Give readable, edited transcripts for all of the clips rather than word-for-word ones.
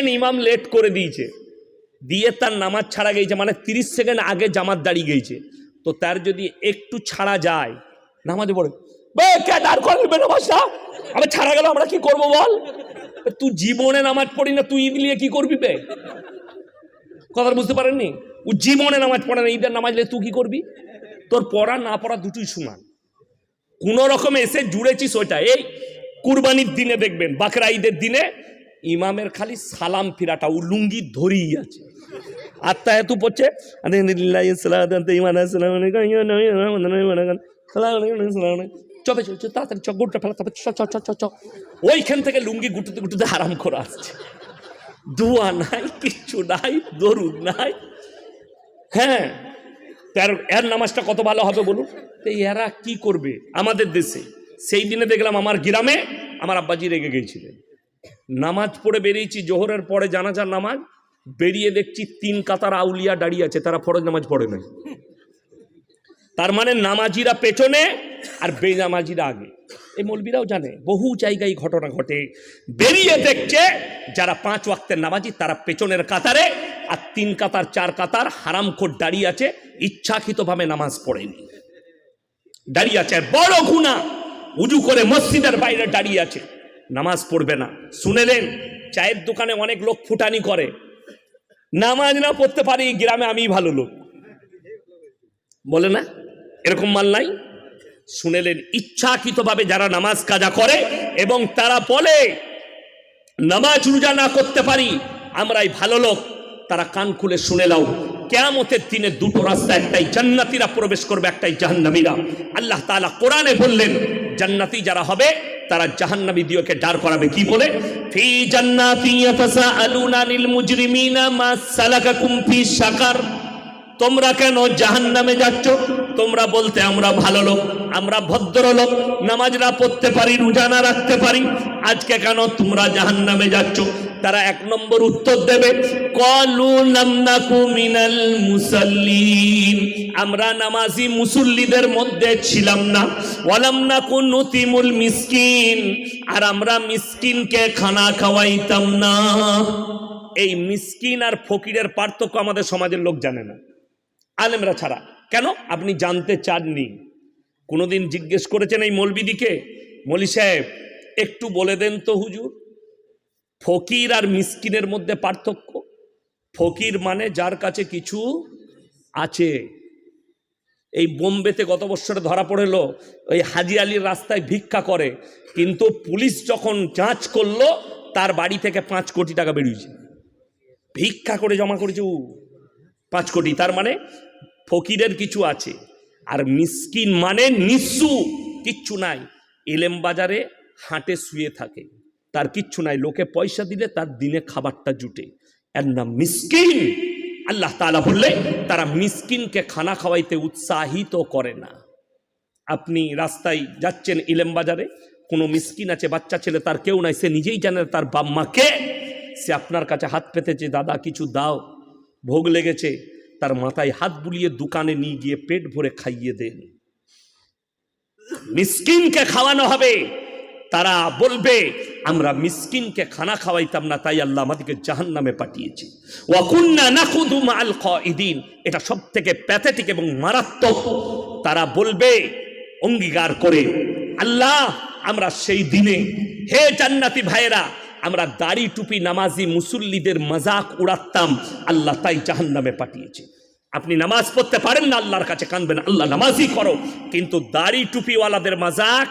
Second ইমাম late করে দিয়েছে, দিয়ে তার নামাজ ছাড়া গেছে, মানে 30 সেকেন্ড আগে জামাত দাঁড়িয়ে গেছে, তো তার যদি একটু ছাড়া যায় নামাজে পড়ে নামাজটা আমি ছাড়া গেল, আমরা কি করবো বল? তুই জীবনে নামাজ পড়ি না, তুই ঈদ নিয়ে কি করবি বে? কথা বুঝতে পারেননি? ও জীবনে নামাজ পড়ে না, ঈদের নামাজ নিয়ে তুই কি করবি? তোর পড়া না পড়া দুটোই সমান, কোন রকমে এসে জুড়েছিস ওইটা। এই কুরবানির দিনে দেখবেন, বাকরা ঈদের দিনে ইমামের খালি সালাম ফিরাটা, ও লুঙ্গি ধরেই আছে, আত্মা এত পড়ছে, ওইখান থেকে লুঙ্গি গুটুতে গুটুতে আরাম করে আসছে, দোয়া নাই, কিচ্ছু নাই, দরুদ নাই। হ্যাঁ, এর নামাজটা কত ভালো হবে বলুন? এরা কি করবে আমাদের দেশে? সেই দিনে দেখলাম আমার গ্রামে আমার আব্বাজি রেগে গিয়েছিলেন, নামাজ পড়ে বেরিয়েছি, জোহরের পরে জানাজার নামাজ, বেরিয়ে দেখছি 3 কাতার আউলিয়া দাঁড়িয়ে আছে, তারা ফরজ নামাজ পড়ে নাই। তার মানে নামাজিরা পেছনে আর বেনামাজিরা আগে। এই মৌলবীরাও জানে, বহু জায়গায় ঘটনা ঘটে, বেরিয়ে দেখছে যারা 5 ওয়াক্তের নামাজি তারা পেছনের কাতারে, আর 3 কাতার 4 কাতার হারামখোর দাঁড়িয়ে আছে, ইচ্ছাকৃতভাবে নামাজ পড়েনি, দাঁড়িয়ে আছে, বড় গুনাহ। উজু করে মসজিদের বাইরে দাঁড়িয়ে আছে, নামাজ পড়বে না। শুনেলেন, চায়ের দোকানে অনেক লোক ফুটানি করে, নামাজ না পড়তে পারি, গ্রামে আমি ভালো লোক বলে না, এরকম মাল নাই? শুনেলেন, ইচ্ছাকৃতভাবে যারা নামাজ কাজা করে এবং তারা বলে নামাজ রোজা না করতে পারি আমরাই ভালো লোক, তারা কান খুলে শুনে নাও, কিয়ামতের দিনে দুটো রাস্তা, একটাই জান্নাতীরা প্রবেশ করবে, একটাই জাহান্নামীরা। আল্লাহ তাআলা কোরআনে বললেন, জান্নাতি যারা হবে তারা জাহান্নামী দিওকে দাঁড় করাবে, কি বলে? ফি জান্নাতি ইয়াতাসাআলুনা আনিল মুজরিমিনা মা সালাকাকুম ফি সাকার। তোমরা কেন জাহান্নামে যাচ্ছ? তোমরা বলতে আমরা ভালো লোক, আমরা ভদ্রলোক, নামাজ না পড়তে পারি, রোজা না রাখতে পারি, আজকে কেন তোমরা জাহান্নামে যাচ্ছ? তারা 1 নম্বর উত্তর দেবে, ক্বালু লাম নাকু মিনাল মুসাল্লিন, আমরা নামাজি মুসল্লিদের মধ্যে ছিলাম না, ওয়ালাম নাকু নুতিমুল মিসকিন, আর আমরা মিসকিনকে খানা খাওয়াইতাম না। এই মিসকিন আর ফকিরের পার্থক্য আমাদের সমাজের লোক জানে না, আলেমরা ছাড়া। কেন? আপনি জানতে চাননি? কোনোদিন জিজ্ঞেস করেছেন এই মৌলবিদিকে, মৌলি সাহেব একটু বলে দেন তো হুজুর, ফকির আর মিসকিনের মধ্যে পার্থক্য? ফকির মানে যার কাছে কিছু আছে। এই বোম্বেতে গত বছরে ধরা পড়েল, ওই হাজি আলীর রাস্তায় ভিক্ষা করে, কিন্তু পুলিশ যখন যাঁচ করলো তার বাড়ি থেকে 5 কোটি টাকা বেরিয়েছে, ভিক্ষা করে জমা করেছে 5 কোটি। তার মানে ফকিরের কিছু আছে। আর মিসকিন মানে নিঃস্ব, কিচ্ছু নাই, এলেম বাজারে হাঁটে শুয়ে থাকে, তার কিচ্ছু নাই, লোকে পয়সা দিলে তার দিনে খাবারটা জুটে, এর নাম মিসকিন। আল্লাহ তাআলা বললে তারা মিসকিনকে খানা খাওয়াইতে উৎসাহিত করে না। আপনি রাস্তায় যাচ্ছেন ইলেম বাজারে, কোনো মিসকিন আছে, বাচ্চা ছেলে, তার কেউ নাই, সে নিজেই জানে তার বাপ মা কে, সে আপনার কাছে হাত পেতেছে, দাদা কিছু দাও, ভোগ লেগেছে, তার মাথায় হাত বুলিয়ে দোকানে নিয়ে গিয়ে পেট ভরে খাইয়ে দেন। মিসকিনকে খাওয়ানো হবে, তারা বলবে আমরা মিসকিনকে খানা খাওয়াইতাম না, তাই আল্লাহ আমাদেরকে জাহান্নামে পাঠিয়েছে। ওয়া কুন্না নাখুদু মাআল কাঈদিন, এটা সবথেকে প্যাথেটিক এবং মারাত্মক। তারা বলবে অঙ্গীকার করে, আল্লাহ আমরা সেই দিনে, হে জান্নাতি ভাইয়েরা, আমরা দাড়ি টুপি নামাজি মুসল্লিদের মজাক উড়াতাম, আল্লাহ তাই জাহান্নামে পাঠিয়েছে। আপনি নামাজ পড়তে পারেন না, আল্লাহর কাছে কাঁদবেন, আল্লাহ নামাজই করো, কিন্তু দাড়ি টুপিওয়ালাদের মজাক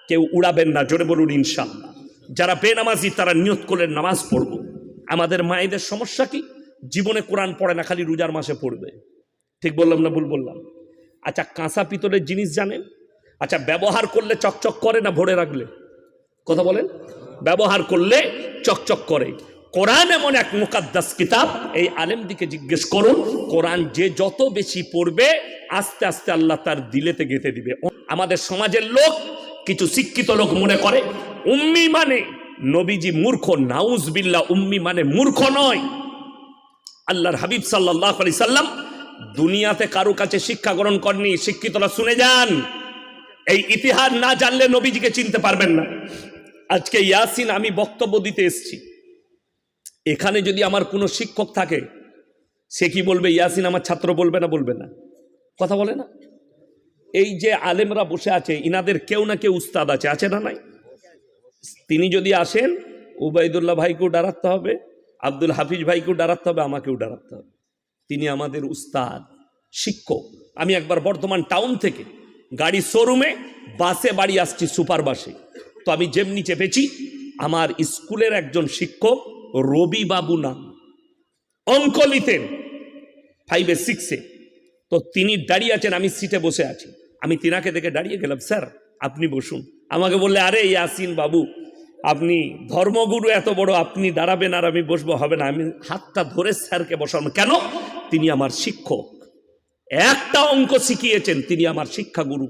কেউ উড়াবেন না। জোরে বলুন ইনশাআল্লাহ। যারা বেনামাজি তারা নিয়ত করলেন নামাজ পড়ব। আমাদের মায়েদের সমস্যা কি? জীবনে কোরআন পড়ে না, খালি রোজার মাসে পড়বে। ঠিক বললাম না ভুল বললাম? আচ্ছা, কাঁচা পিতলের জিনিস জানেন? আচ্ছা, ব্যবহার করলে চকচক করে না ভরে রাখলে? কথা বলেন। ব্যবহার করলে চকচক করে। কোরআন এমন এক মুকাদ্দাস কিতাব, এই আলেমদিকে জিজ্ঞেস করুন, কোরআন যে যত বেশি পড়বে আস্তে আস্তে আল্লাহ তার দিলেতে গেঁথে দিবে। আমাদের সমাজের লোক, কিছু শিক্ষিত লোক মনে করে উম্মি মানে নবীজি মূর্খ। নাউজুবিল্লাহ, উম্মি মানে মূর্খ নয়। আল্লাহর হাবিব সাল্লাল্লাহু আলাইহি সাল্লাম দুনিয়াতে কারো কাছে শিক্ষা গ্রহণ করেননি। শিক্ষিতরা শুনে যান, এই ইতিহাস না জানলে নবীজিকে চিনতে পারবেন না। আজকে ইয়াসিন আমি বক্তব্য দিতে এসেছি, এখানে যদি আমার কোনো শিক্ষক থাকে, সে কি বলবে ইয়াসিন আমার ছাত্র, বলবে না? বলবে না? কথা বলে না? এই যে আলেমরা বসে আছে, ইনাদের কেউ না কেউ উস্তাদ আছে, আছে না নাই? তিনি যদি আসেন, উবাইদুল্লাহ ভাইকেও ডরাতে হবে, আব্দুল হাফিজ ভাইকেও ডরাতে হবে, আমাকেও ডরাতে হবে। তিনি আমাদের উস্তাদ, শিক্ষক। আমি একবার বর্ধমান টাউন থেকে গাড়ি শোরুমে বাসে বাড়ি আসছি, সুপার বাসে। তো আমি যেমনি চেপেছি, আমার স্কুলের একজন শিক্ষক রবি বাবু নাম, অঙ্ক নিতেন 5 6-এ। তো তিনি দাঁড়িয়ে আছেন, আমি সিটে বসে আছি। আমি তিনাকে দেখে দাঁড়িয়ে গেলাম, স্যার আপনি বসুন। আমাকে বললে, আরে ইয়াসিন বাবু, আপনি ধর্মগুরু এত বড়, আপনি দাঁড়াবেন আর আমি বসবো? হবে না। আমি হাতটা ধরে স্যারকে বসালাম। কেন? তিনি আমার শিক্ষক, একটা অঙ্ক শিখিয়েছেন, তিনি আমার শিক্ষাগুরু।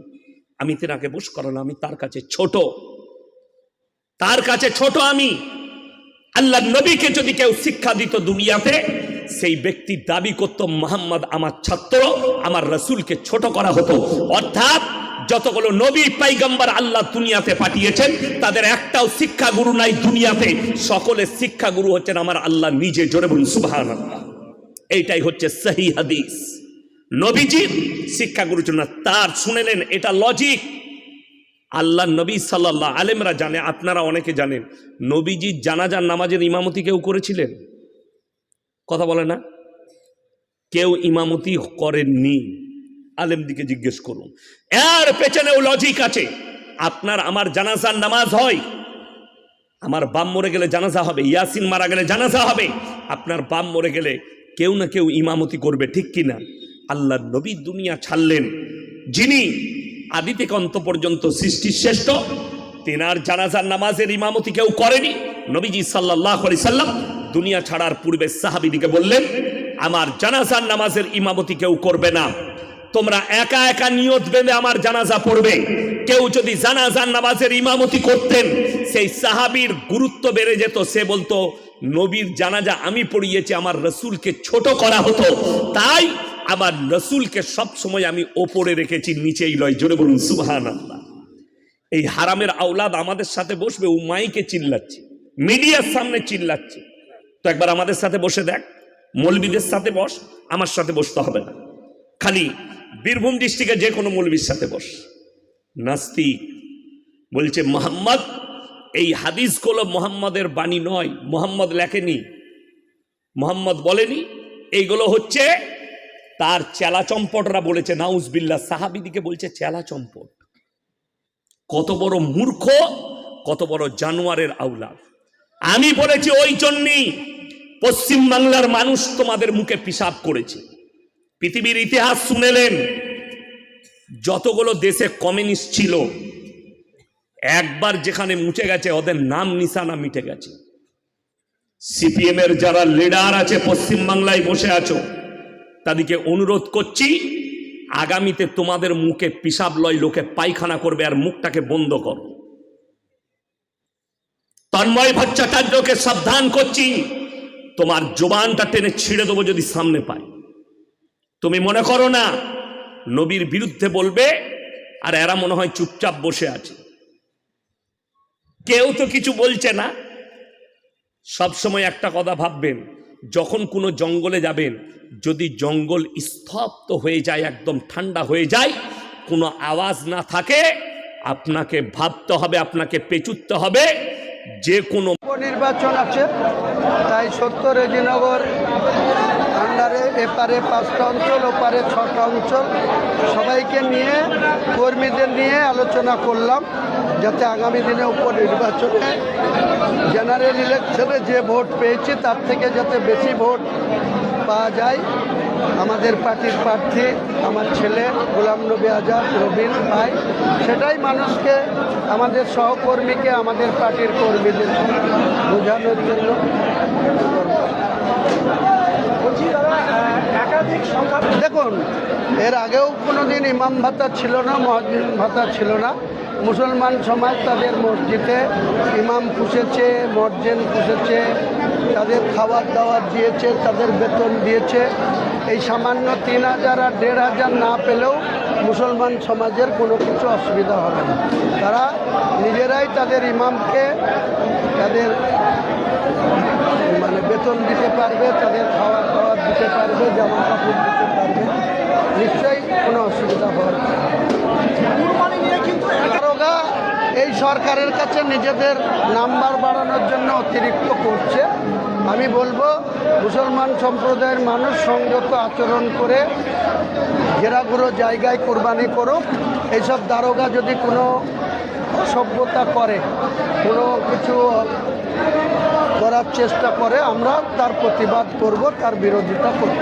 আমি তিনাকে বস করালাম। আমি তার কাছে ছোট, তার কাছে ছোট আমি। আল্লাহ নবীকে যদি কেউ শিক্ষা দিত দুনিয়াতে, সেই ব্যক্তি দাবি করত মুহাম্মদ আমার ছাত্র, আমার রাসূলকে ছোট করা হতো। অর্থাৎ যতগুলো নবী পয়গম্বর আল্লাহ দুনিয়াতে পাঠিয়েছেন, তাদের একটাও শিক্ষাগুরু নাই দুনিয়াতে। সকলের শিক্ষাগুরু হচ্ছেন আমার আল্লাহ নিজে। জোরে বলুন সুবহানাল্লাহ। এইটাই হচ্ছে সহিহ হাদিস। নবীজির শিক্ষাগুরু ছিল না তার। শুনেলেন, এটা লজিক। আল্লাহ নবী সাল্লাল্লাহু আলাইহি আলেমরা জানে, আপনারা অনেকে জানেন, নবীজি জানাজার নামাজের ইমামতি কেউ করেছিলেন? কথা বলে না? কেউ ইমামতি করেননি। আলেম দিকে জিজ্ঞেস করুন। এর পেছনেও লজিক আছে। আপনার আমার জানাজার নামাজ হয়, আমার বাপ মরে গেলে জানাজা হবে, ইয়াসিন মারা গেলে জানাজা হবে। আপনার বাপ মরে গেলে কেউ না কেউ ইমামতি করবে, ঠিক কিনা? আল্লাহ নবী দুনিয়া ছাড়লেন, যিনি আদি থেকে অন্ত পর্যন্ত সৃষ্টির শ্রেষ্ঠ, তেনার জানাজার নামাজের ইমামতি কেউ করেনি। নবীজি সাল্লাল্লাহু আলাইহি সাল্লাম দুনিয়া ছাড়ার পূর্বে সাহাবীদিকে বললেন, আমার জানাজার নামাজের ইমামতি কেউ করবে না, তোমরা একা একা নিয়ত বেঁধে আমার জানাজা পড়বে। কেউ যদি জানাজার নামাজের ইমামতি করতেন, সেই সাহাবীর গুরুত্ব বেড়ে যেত। সে বলতো, নবীর জানাজা আমি পড়িয়েছি, আমার রাসূলকে ছোট করা হতো, তাই আমার রাসূলকে সব সময় আমি ওপরে রেখেছি, নিচেই লয়। জোরে বলুন সুবহানাল্লাহ। এই হারামের আওলাদ আমাদের সাথে বসবে, ও মাইকে চিল্লাচ্ছে, মিডিয়ার সামনে চিল্লাচ্ছে। তো একবার আমাদের সাথে বসে দেখ, মৌলবীদের সাথে বস, আমার সাথে বসতে হবে না। খালি বীরভূম ডিস্ট্রিক্টে যে কোনো মৌলবীর সাথে বস। নাস্তিক বলছে মুহাম্মদ, এই হাদিসগুলো মুহাম্মদের বাণী নয়, মুহাম্মদ লেখেনি, মুহাম্মদ বলেনি, এইগুলো হচ্ছে তার চেলা চম্পটরা বলেছে। নাউজবিল্লাহ। সাহাবীদিকে বলছে চেলা চম্পট। কত বড় মূর্খ, কত বড় জানোয়ারের আওলাদ। আমি বলেছি ওই জন্যই পশ্চিম বাংলার মানুষ তোমাদের মুখে পিশাব করেছে। পৃথিবীর ইতিহাস শুনেলেন, যতগুলো দেশে কমিউনিস্ট ছিল, একবার যেখানে মুছে গেছে, ওদের নাম নিশানা মিটে গেছে। সিপিএম এর যারা লিডার আছে পশ্চিম বাংলায় বসে আছো, তাদেরকে অনুরোধ করছি, আগামীতে তোমাদের মুখে পিশাব লয়, লোকে পায়খানা করবে, আর মুখটাকে বন্ধ করো। তন্ময় ভট্টাচার্যকে সাবধান করছি, তোমার জবানটা টেনে ছিঁড়ে দেবো যদি সামনে পাই। তুমি মনে করো না নবীর বিরুদ্ধে বলবে, আর এরা মনে হয় চুপচাপ বসে আছে, কেউ তো কিছু বলছে না। সব সময় একটা কথা ভাববেন, যখন কোনো জঙ্গলে যাবেন, যদি জঙ্গল স্তব্ধ হয়ে যায়, একদম ঠান্ডা হয়ে যায়, কোনো আওয়াজ না থাকে, আপনাকে ভাবতে হবে, আপনাকে পেঁচুতে হবে, যে কোনো নির্বাচন আছে, তাই 70 রেজিনগর আন্ডারে এপারে 5টা অঞ্চল, ওপারে 6টা অঞ্চল, সবাইকে নিয়ে, কর্মীদের নিয়ে আলোচনা করলাম, যাতে আগামী দিনে উপনির্বাচনে জেনারেল ইলেকশনে যে ভোট পেয়েছি তার থেকে যাতে বেশি ভোট পাওয়া যায়। আমাদের পার্টির প্রার্থী আমার ছেলে গোলাম নবী আজাদ রবিন ভাই, সেটাই মানুষকে, আমাদের সহকর্মীকে, আমাদের পার্টির কর্মীদের বোঝানোর জন্য। দেখুন, এর আগেও কোনো দিন ইমাম ভাতা ছিল না, মুয়াজ্জিন ভাতা ছিল না। মুসলমান সমাজ তাদের মসজিদে ইমাম পুষেছে, মুয়াজ্জিন পুষেছে, তাদের খাবার দাবার দিয়েছে, তাদের বেতন দিয়েছে। এই সামান্য 3000 আর 1500 না পেলেও মুসলমান সমাজের কোনো কিছু অসুবিধা হবে না। তারা নিজেরাই তাদের ইমামকে তাদের বেতন বেতন দিতে পারবে, তাদের খাওয়া খাওয়ার দিতে পারবে, জামা কাপড় দিতে পারবে, নিশ্চয়ই কোনো অসুবিধা হবে না। দারোগা এই সরকারের কাছে নিজেদের নাম্বার বাড়ানোর জন্য অতিরিক্ত করছে। আমি বলবো মুসলমান সম্প্রদায়ের মানুষ সংযত আচরণ করে ঘেরাঘুরো জায়গায় কোরবানি করুক। এইসব দারোগা যদি কোনো অসভ্যতা করে, কোনো কিছু করার চেষ্টা করে, আমরা তার প্রতিবাদ করব, তার বিরোধিতা করব।